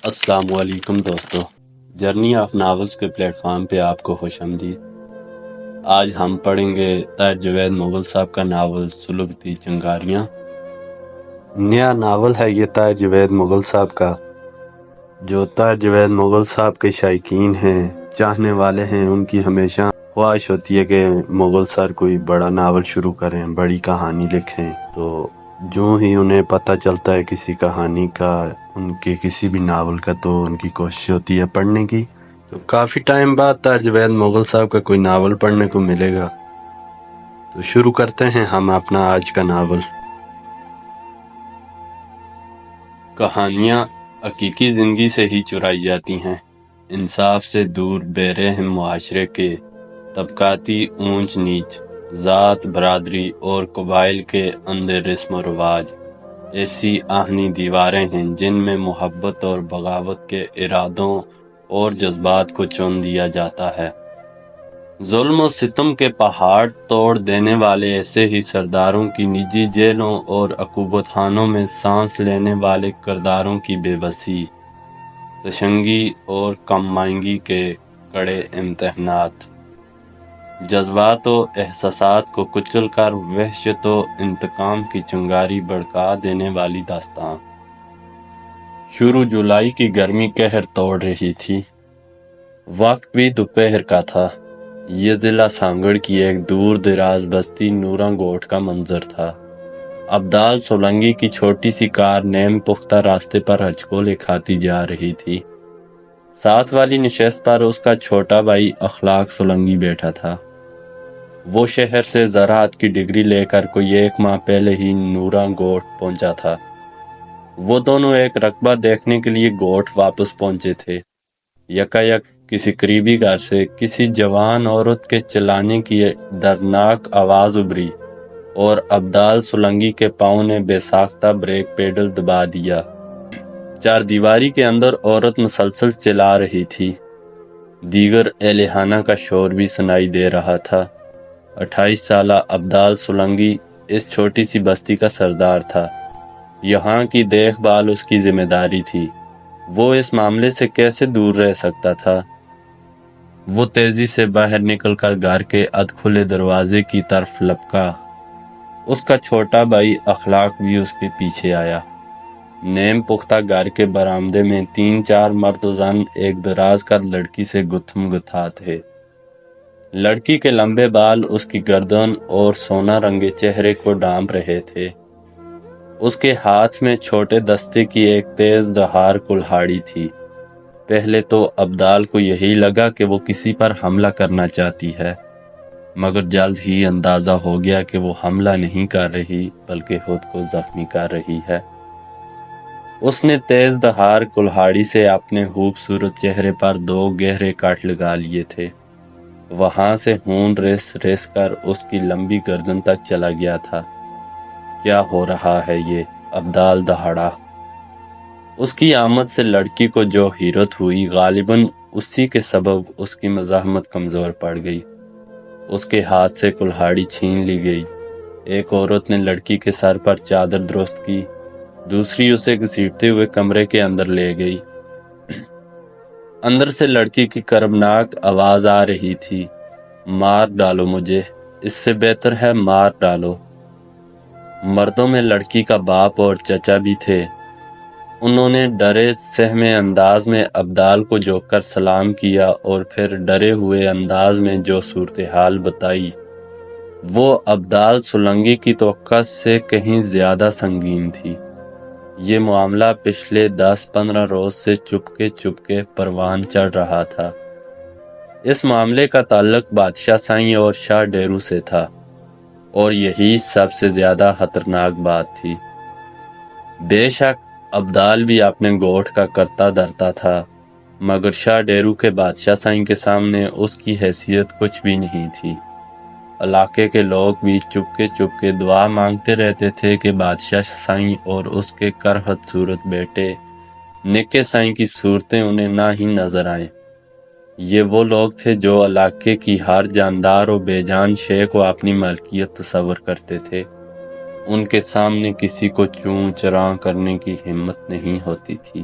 السلام علیکم دوستو، جرنی آف ناولز کے پلیٹ فارم پہ آپ کو خوش آمدید۔ آج ہم پڑھیں گے طاہر جوید مغل صاحب کا ناول سلگتی چنگاریاں۔ نیا ناول ہے یہ طاہر جوید مغل صاحب کا، جو طاہر جوید مغل صاحب کے شائقین ہیں، چاہنے والے ہیں، ان کی ہمیشہ خواہش ہوتی ہے کہ مغل سر کوئی بڑا ناول شروع کریں، بڑی کہانی لکھیں۔ تو جو ہی انہیں پتہ چلتا ہے کسی کہانی کا، ان کے کسی بھی ناول کا، تو ان کی کوشش ہوتی ہے پڑھنے کی۔ تو کافی ٹائم بعد طاہر جوید مغل صاحب کا کوئی ناول پڑھنے کو ملے گا، تو شروع کرتے ہیں ہم اپنا آج کا ناول۔ کہانیاں حقیقی زندگی سے ہی چرائی جاتی ہیں، انصاف سے دور بے رحم معاشرے کے طبقاتی اونچ نیچ، ذات برادری اور قبائل کے اندر رسم و رواج ایسی آہنی دیواریں ہیں جن میں محبت اور بغاوت کے ارادوں اور جذبات کو چن دیا جاتا ہے۔ ظلم و ستم کے پہاڑ توڑ دینے والے ایسے ہی سرداروں کی نجی جیلوں اور عقوبت خانوں میں سانس لینے والے کرداروں کی بے بسی، تشنگی اور کم مائنگی کے کڑے امتحانات، جذبات و احساسات کو کچل کر وحشت و انتقام کی چنگاری بھڑکا دینے والی داستان۔ شروع جولائی کی گرمی قہر توڑ رہی تھی، وقت بھی دوپہر کا تھا۔ یہ ضلع سانگڑ کی ایک دور دراز بستی نوراں گوٹ کا منظر تھا۔ ابدال سولنگی کی چھوٹی سی کار نیم پختہ راستے پر ہچکولے کھاتی جا رہی تھی۔ ساتھ والی نشست پر اس کا چھوٹا بھائی اخلاق سولنگی بیٹھا تھا۔ وہ شہر سے زراعت کی ڈگری لے کر کوئی 1 ماہ پہلے ہی نوراں گوٹ پہنچا تھا۔ وہ دونوں ایک رقبہ دیکھنے کے لیے گوٹ واپس پہنچے تھے۔ یکایک کسی قریبی گھر سے کسی جوان عورت کے چلانے کی دردناک آواز ابھری اور ابدال سولنگی کے پاؤں نے بے ساختہ بریک پیڈل دبا دیا۔ چار دیواری کے اندر عورت مسلسل چلا رہی تھی، دیگر اہلخانہ کا شور بھی سنائی دے رہا تھا۔ 28 سالہ ابدال سولنگی اس چھوٹی سی بستی کا سردار تھا، یہاں کی دیکھ بھال اس کی ذمہ داری تھی۔ وہ اس معاملے سے کیسے دور رہ سکتا تھا؟ وہ تیزی سے باہر نکل کر گھر کے ادھ کھلے دروازے کی طرف لپکا۔ اس کا چھوٹا بھائی اخلاق بھی اس کے پیچھے آیا۔ نیم پختہ گھر کے برآمدے میں 3-4 مرد و زن ایک دراز قد لڑکی سے گتھم گتھا تھے۔ لڑکی کے لمبے بال اس کی گردن اور سونا رنگے چہرے کو ڈھانپ رہے تھے۔ اس کے ہاتھ میں چھوٹے دستے کی ایک تیز دھار کلہاڑی تھی۔ پہلے تو ابدال کو یہی لگا کہ وہ کسی پر حملہ کرنا چاہتی ہے، مگر جلد ہی اندازہ ہو گیا کہ وہ حملہ نہیں کر رہی بلکہ خود کو زخمی کر رہی ہے۔ اس نے تیز دھار کلہاڑی سے اپنے خوبصورت چہرے پر 2 گہرے کٹ لگا لیے تھے۔ وہاں سے خون رس رس کر اس کی لمبی گردن تک چلا گیا تھا۔ کیا ہو رہا ہے یہ؟ ابدال دہاڑا۔ اس کی آمد سے لڑکی کو جو حیرت ہوئی، غالباً اسی کے سبب اس کی مزاحمت کمزور پڑ گئی۔ اس کے ہاتھ سے کلہاڑی چھین لی گئی۔ ایک عورت نے لڑکی کے سر پر چادر درست کی، دوسری اسے گھسیٹتے ہوئے کمرے کے اندر لے گئی۔ اندر سے لڑکی کی کربناک آواز آ رہی تھی، مار ڈالو مجھے، اس سے بہتر ہے مار ڈالو۔ مردوں میں لڑکی کا باپ اور چچا بھی تھے۔ انہوں نے ڈرے سہمے انداز میں ابدال کو جھک کر سلام کیا اور پھر ڈرے ہوئے انداز میں جو صورتحال بتائی، وہ ابدال سولنگی کی توقع سے کہیں زیادہ سنگین تھی۔ یہ معاملہ پچھلے 10-15 روز سے چپکے پروان چڑھ رہا تھا۔ اس معاملے کا تعلق بادشاہ سائیں اور شاہ ڈیرو سے تھا، اور یہی سب سے زیادہ خطرناک بات تھی۔ بے شک ابدال بھی اپنے گوٹھ کا کرتا دھرتا تھا، مگر شاہ ڈیرو کے بادشاہ سائیں کے سامنے اس کی حیثیت کچھ بھی نہیں تھی۔ علاقے کے لوگ بھی چپکے دعا مانگتے رہتے تھے کہ بادشاہ سائیں اور اس کے کرہت صورت بیٹے نکے سائیں کی صورتیں انہیں نہ ہی نظر آئیں۔ یہ وہ لوگ تھے جو علاقے کی ہر جاندار و بے جان شے کو اپنی ملکیت تصور کرتے تھے۔ ان کے سامنے کسی کو چوں چراں کرنے کی ہمت نہیں ہوتی تھی۔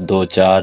2-4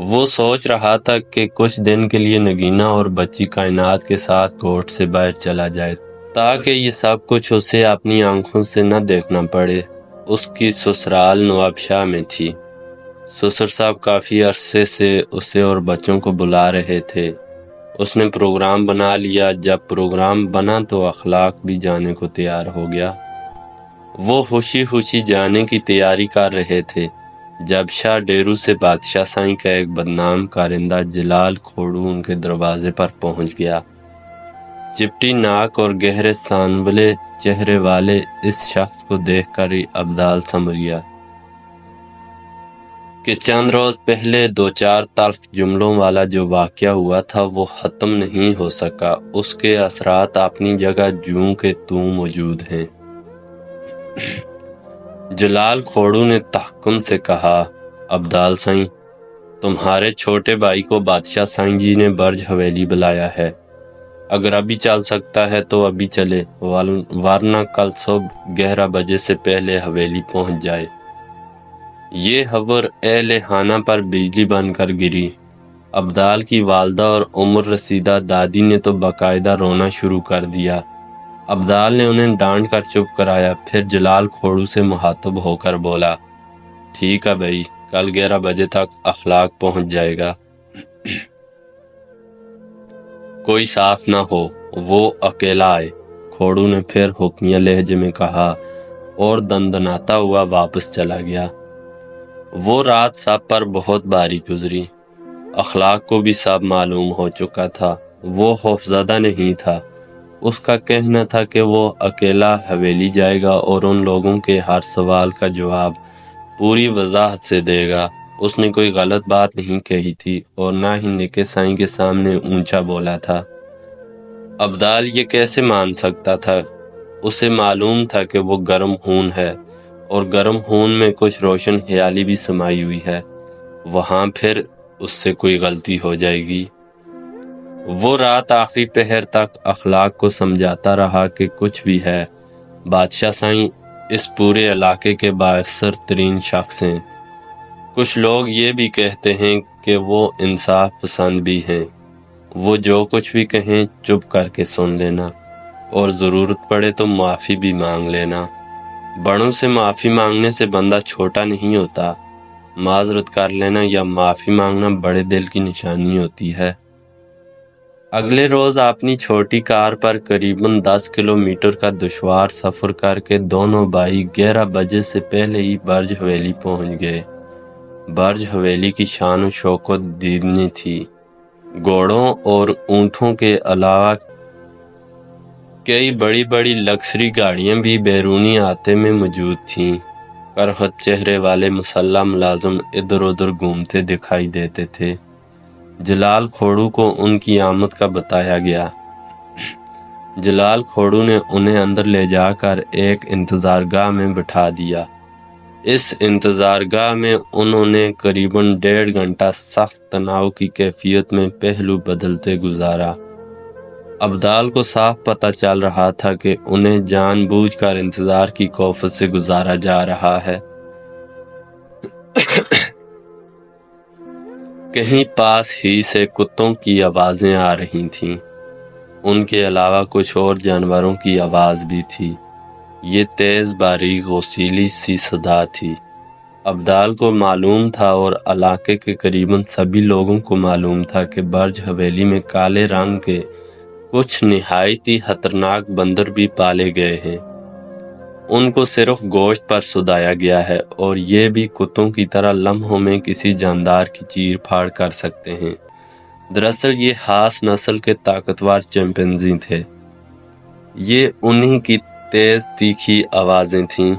وہ سوچ رہا تھا کہ کچھ دن کے لیے نگینہ اور بچی کائنات کے ساتھ کوٹ سے باہر چلا جائے تاکہ یہ سب کچھ اسے اپنی آنکھوں سے نہ دیکھنا پڑے۔ اس کی سسرال نوابشاہ میں تھی۔ سسر صاحب کافی عرصے سے اسے اور بچوں کو بلا رہے تھے۔ اس نے پروگرام بنا لیا۔ جب پروگرام بنا تو اخلاق بھی جانے کو تیار ہو گیا۔ وہ خوشی خوشی جانے کی تیاری کر رہے تھے جب شاہ ڈیرو سے بادشاہ سائیں کا ایک بدنام کارندہ جلال کھوڑو ان کے دروازے پر پہنچ گیا۔ چپٹی ناک اور گہرے سانولے چہرے والے اس شخص کو دیکھ کر ہی ابدال سمجھ گیا کہ چند روز پہلے 2-4 تلخ جملوں والا جو واقعہ ہوا تھا وہ ختم نہیں ہو سکا۔ اس کے اثرات اپنی جگہ جوں کے توں موجود ہیں۔ جلال کھوڑو نے تحکم سے کہا، ابدال سائیں، تمہارے چھوٹے بھائی کو بادشاہ سائیں جی نے برج حویلی بلایا ہے۔ اگر ابھی چل سکتا ہے تو ابھی چلے، ورنہ کل صبح 11 بجے سے پہلے حویلی پہنچ جائے۔ یہ خبر اہل خانہ پر بجلی بن کر گری۔ ابدال کی والدہ اور عمر رسیدہ دادی نے تو باقاعدہ رونا شروع کر دیا۔ ابدال نے انہیں ڈانٹ کر چپ کرایا، پھر جلال کھوڑو سے مخاطب ہو کر بولا، ٹھیک ہے بھائی، کل 11 بجے تک اخلاق پہنچ جائے گا۔ کوئی ساتھ نہ ہو، وہ اکیلا آئے۔ کھوڑو نے پھر حکمیہ لہجے میں کہا اور دندناتا ہوا واپس چلا گیا۔ وہ رات سب پر بہت بھاری گزری۔ اخلاق کو بھی سب معلوم ہو چکا تھا۔ وہ خوفزدہ نہیں تھا۔ اس کا کہنا تھا کہ وہ اکیلا حویلی جائے گا اور ان لوگوں کے ہر سوال کا جواب پوری وضاحت سے دے گا۔ اس نے کوئی غلط بات نہیں کہی تھی اور نہ ہی نکے سائیں کے سامنے اونچا بولا تھا۔ ابدال یہ کیسے مان سکتا تھا؟ اسے معلوم تھا کہ وہ گرم خون ہے اور گرم خون میں کچھ روشن خیالی بھی سمائی ہوئی ہے۔ وہاں پھر اس سے کوئی غلطی ہو جائے گی۔ وہ رات آخری پہر تک اخلاق کو سمجھاتا رہا کہ کچھ بھی ہے، بادشاہ سائیں اس پورے علاقے کے بااثر ترین شخص ہیں۔ کچھ لوگ یہ بھی کہتے ہیں کہ وہ انصاف پسند بھی ہیں۔ وہ جو کچھ بھی کہیں چپ کر کے سن لینا اور ضرورت پڑے تو معافی بھی مانگ لینا۔ بڑوں سے معافی مانگنے سے بندہ چھوٹا نہیں ہوتا۔ معذرت کر لینا یا معافی مانگنا بڑے دل کی نشانی ہوتی ہے۔ اگلے روز اپنی چھوٹی کار پر قریباً 10 کلومیٹر کا دشوار سفر کر کے دونوں بھائی 11 بجے سے پہلے ہی برج حویلی پہنچ گئے۔ برج حویلی کی شان و شوکت دیدنی تھی۔ گھوڑوں اور اونٹوں کے علاوہ کئی بڑی بڑی لگژری گاڑیاں بھی بیرونی احاطے میں موجود تھیں۔ کرخت چہرے والے مسلح ملازم ادھر ادھر گھومتے دکھائی دیتے تھے۔ جلال کھوڑو کو ان کی آمد کا بتایا گیا۔ جلال کھوڑو نے انہیں اندر لے جا کر ایک انتظار گاہ میں بٹھا دیا۔ اس انتظار گاہ میں انہوں نے قریباً 1.5 گھنٹہ سخت تناؤ کی کیفیت میں پہلو بدلتے گزارا۔ ابدال کو صاف پتہ چل رہا تھا کہ انہیں جان بوجھ کر انتظار کی کوفت سے گزارا جا رہا ہے۔ کہیں پاس ہی سے کتوں کی آوازیں آ رہی تھیں۔ ان کے علاوہ کچھ اور جانوروں کی آواز بھی تھی۔ یہ تیز باریک غسیلی سی صدا تھی۔ ابدال کو معلوم تھا اور علاقے کے قریباً سبھی لوگوں کو معلوم تھا کہ برج حویلی میں کالے رنگ کے کچھ نہایت ہی خطرناک بندر بھی پالے گئے ہیں۔ ان کو صرف گوشت پر سدایا گیا ہے اور یہ بھی کتوں کی طرح لمحوں میں کسی جاندار کی چیر پھاڑ کر سکتے ہیں۔ دراصل یہ خاص نسل کے طاقتور چمپینزی تھے۔ یہ انہی کی تیز تیکھی آوازیں تھیں۔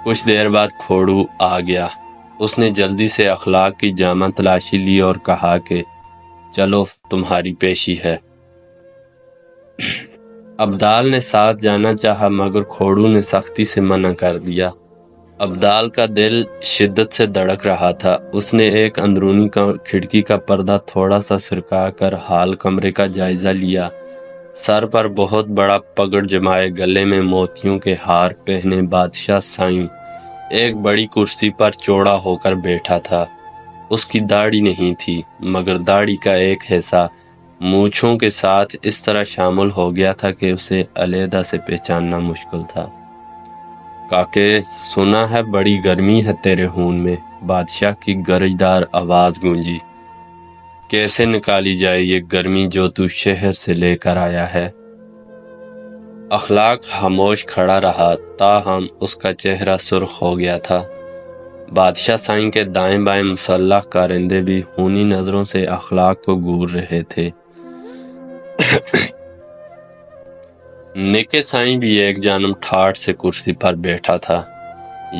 کچھ دیر بعد کھوڑو آ گیا۔ اس نے جلدی سے اخلاق کی جامہ تلاشی لی اور کہا کہ چلو تمہاری پیشی ہے۔ ابدال نے ساتھ جانا چاہا مگر کھوڑو نے سختی سے منع کر دیا۔ ابدال کا دل شدت سے دھڑک رہا تھا۔ اس نے ایک اندرونی کھڑکی کا پردہ تھوڑا سا سرکا کر حال کمرے کا جائزہ لیا۔ سر پر بہت بڑا پگڑ جمائے، گلے میں موتیوں کے ہار پہنے بادشاہ سائیں ایک بڑی کرسی پر چوڑا ہو کر بیٹھا تھا۔ اس کی داڑھی نہیں تھی، مگر داڑھی کا ایک حصہ مونچھوں کے ساتھ اس طرح شامل ہو گیا تھا کہ اسے علیحدہ سے پہچاننا مشکل تھا۔ کاکے، سنا ہے بڑی گرمی ہے تیرے خون میں، بادشاہ کی گرجدار آواز گونجی۔ کیسے نکالی جائے یہ گرمی جو تو شہر سے لے کر آیا ہے؟ اخلاق خاموش کھڑا رہا، تاہم اس کا چہرہ سرخ ہو گیا تھا۔ بادشاہ سائیں کے دائیں بائیں مسلح کارندے بھی خونی نظروں سے اخلاق کو گور رہے تھے۔ نکے سائیں بھی ایک جانب ٹھاٹھ سے کرسی پر بیٹھا تھا۔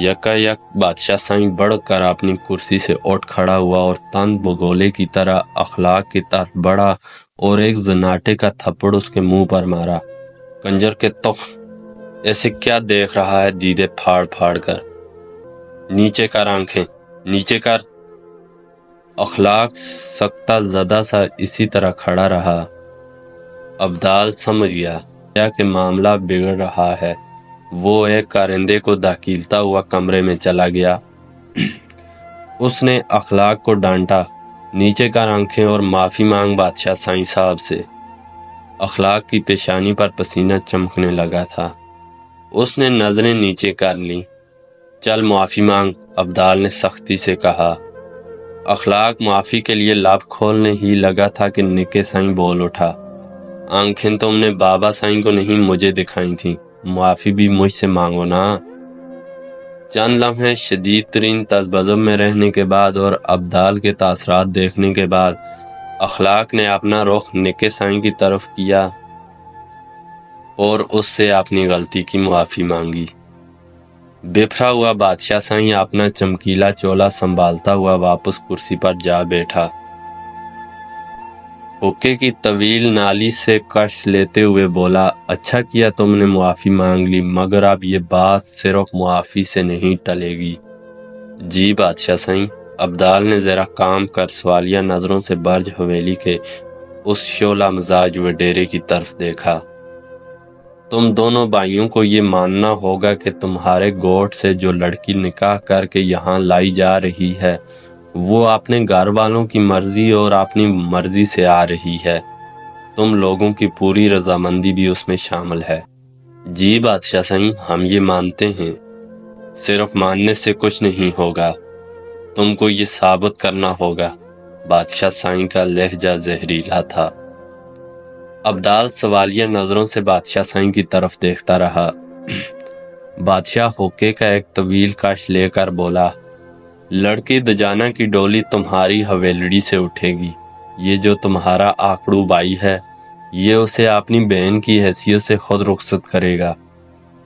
یکا یک بادشاہ سائیں بڑھ کر اپنی کرسی سے اٹھ کھڑا ہوا اور تند بگولے کی طرح اخلاق کی طرف بڑھا اور ایک زناٹے کا تھپڑ اس کے منہ پر مارا۔ کنجر کے تخم، ایسے کیا دیکھ رہا ہے دیدے پھاڑ پھاڑ کر؟ نیچے کر آنکھیں، نیچے کر۔ اخلاق سکتہ زدہ سا اسی طرح کھڑا رہا۔ ابدال سمجھ گیا کہ معاملہ بگڑ رہا ہے۔ وہ ایک کارندے کو دھکیلتا ہوا کمرے میں چلا گیا۔ اس نے اخلاق کو ڈانٹا، نیچے کر آنکھیں اور معافی مانگ بادشاہ سائیں صاحب سے۔ اخلاق کی پیشانی پر پسینہ چمکنے لگا تھا۔ اس نے نظریں نیچے کر لیں۔ چل معافی مانگ، ابدال نے سختی سے کہا۔ اخلاق معافی کے لیے لب کھولنے ہی لگا تھا کہ نکے سائیں بول اٹھا۔ آنکھیں تم نے بابا سائیں کو نہیں مجھے دکھائی تھیں، معافی بھی مجھ سے مانگو نا۔ چند لمحے شدید ترین تذبذب میں رہنے کے بعد اور ابدال کے تاثرات دیکھنے کے بعد اخلاق نے اپنا رخ نکے سائیں کی طرف کیا اور اس سے اپنی غلطی کی معافی مانگی۔ بفرا ہوا بادشاہ سائیں اپنا چمکیلا چولا سنبھالتا ہوا واپس کرسی پر جا بیٹھا۔ حقے کی طویل نالی سے کش لیتے ہوئے بولا، اچھا کیا تم نے معافی مانگ لی، مگر اب یہ بات صرف معافی سے نہیں ٹلے گی۔ جی بادشاہ سائیں، ابدال نے ذرا کام کر سوالیہ نظروں سے برج حویلی کے اس شعلہ مزاج وڈیرے کی طرف دیکھا۔ تم دونوں بھائیوں کو یہ ماننا ہوگا کہ تمہارے گوٹھ سے جو لڑکی نکاح کر کے یہاں لائی جا رہی ہے وہ اپنے گھر والوں کی مرضی اور اپنی مرضی سے آ رہی ہے۔ تم لوگوں کی پوری رضامندی بھی اس میں شامل ہے۔ جی بادشاہ سائیں، ہم یہ مانتے ہیں۔ صرف ماننے سے کچھ نہیں ہوگا، تم کو یہ ثابت کرنا ہوگا۔ بادشاہ سائیں کا لہجہ زہریلا تھا۔ ابدال سوالیہ نظروں سے بادشاہ سائیں کی طرف دیکھتا رہا۔ بادشاہ حقے کا ایک طویل کش لے کر بولا، لڑکی دجانہ کی ڈولی تمہاری حویلڑی سے اٹھے گی۔ یہ جو تمہارا آکڑو بھائی ہے یہ اسے اپنی بہن کی حیثیت سے خود رخصت کرے گا۔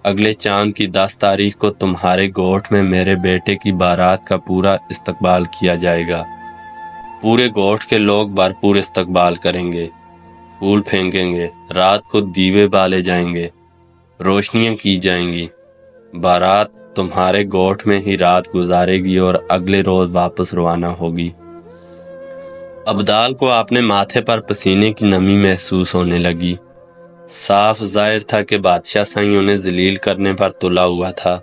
اگلے چاند کی 10 تاریخ کو تمہارے گوٹھ میں میرے بیٹے کی بارات کا پورا استقبال کیا جائے گا۔ پورے گوٹھ کے لوگ بھرپور استقبال کریں گے، پھول پھینکیں گے، رات کو دیوے بالے جائیں گے، روشنیاں کی جائیں گی۔ بارات تمہارے گوٹھ میں ہی رات گزارے گی اور اگلے روز واپس روانہ ہوگی۔ ابدال کو اپنے ماتھے پر پسینے کی نمی محسوس ہونے لگی۔ صاف ظاہر تھا کہ بادشاہ سائیں انہیں ذلیل کرنے پر تلا ہوا تھا۔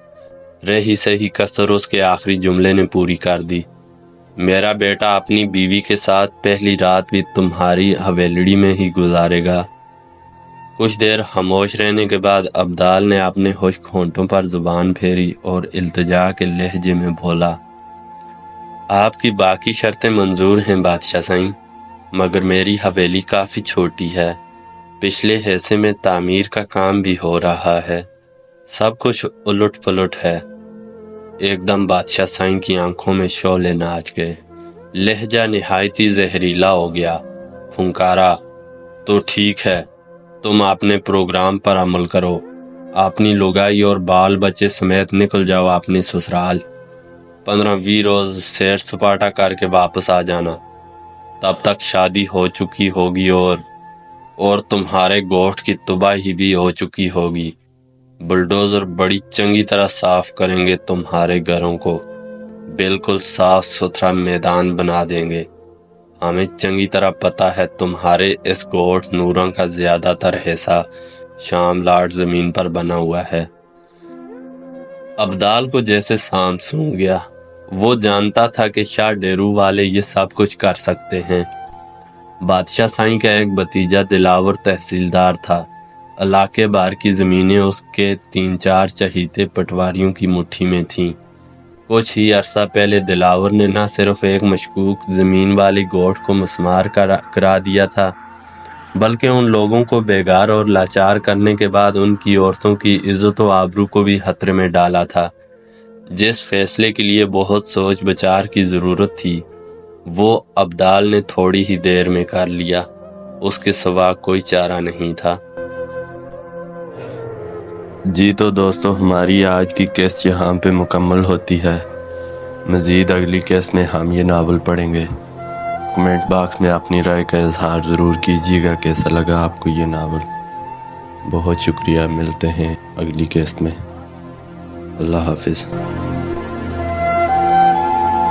رہی سہی کسر اس کے آخری جملے نے پوری کر دی۔ میرا بیٹا اپنی بیوی کے ساتھ پہلی رات بھی تمہاری حویلڑی میں ہی گزارے گا۔ کچھ دیر خاموش رہنے کے بعد ابدال نے اپنے خشک ہونٹوں پر زبان پھیری اور التجا کے لہجے میں بولا، آپ کی باقی شرطیں منظور ہیں بادشاہ سائیں، مگر میری حویلی کافی چھوٹی ہے۔ پچھلے حصے میں تعمیر کا کام بھی ہو رہا ہے، سب کچھ الٹ پلٹ ہے۔ ایک دم بادشاہ سائیں کی آنکھوں میں شعلے ناچ گئے، لہجہ نہایتی زہریلا ہو گیا۔ پھنکارا، تو ٹھیک ہے، تم اپنے پروگرام پر عمل کرو، اپنی لگائی اور بال بچے سمیت نکل جاؤ اپنے سسرال۔ 15-20 روز سیر سپاٹا کر کے واپس آ جانا، تب تک شادی ہو چکی ہوگی اور تمہارے گوٹھ کی تباہی بھی ہو چکی ہوگی۔ بلڈوزر بڑی چنگی طرح صاف کریں گے تمہارے گھروں کو، بالکل صاف ستھرا میدان بنا دیں گے۔ ہمیں چنگی طرح پتہ ہے تمہارے اس گوٹھ نوراں کا زیادہ تر حصہ شام لاٹ زمین پر بنا ہوا ہے۔ ابدال کو جیسے سانپ سونگھ گیا، وہ جانتا تھا کہ شاہ ڈیرو والے یہ سب کچھ کر سکتے ہیں۔ بادشاہ سائیں کا ایک بھتیجا دلاور تحصیلدار تھا۔ علاقے بھر کی زمینیں اس کے 3-4 چہیتے پٹواریوں کی مٹھی میں تھیں۔ کچھ ہی عرصہ پہلے دلاور نے نہ صرف ایک مشکوک زمین والی گوٹھ کو مسمار کرا دیا تھا، بلکہ ان لوگوں کو بیگار اور لاچار کرنے کے بعد ان کی عورتوں کی عزت و آبرو کو بھی خطرے میں ڈالا تھا۔ جس فیصلے کے لیے بہت سوچ بچار کی ضرورت تھی، وہ ابدال نے تھوڑی ہی دیر میں کر لیا۔ اس کے سوا کوئی چارہ نہیں تھا۔ جی تو دوستو، ہماری آج کی قسط یہاں پہ مکمل ہوتی ہے۔ مزید اگلی قسط میں ہم یہ ناول پڑھیں گے۔ کمنٹ باکس میں اپنی رائے کا اظہار ضرور کیجیے گا، کیسا لگا آپ کو یہ ناول۔ بہت شکریہ، ملتے ہیں اگلی قسط میں۔ اللہ حافظ۔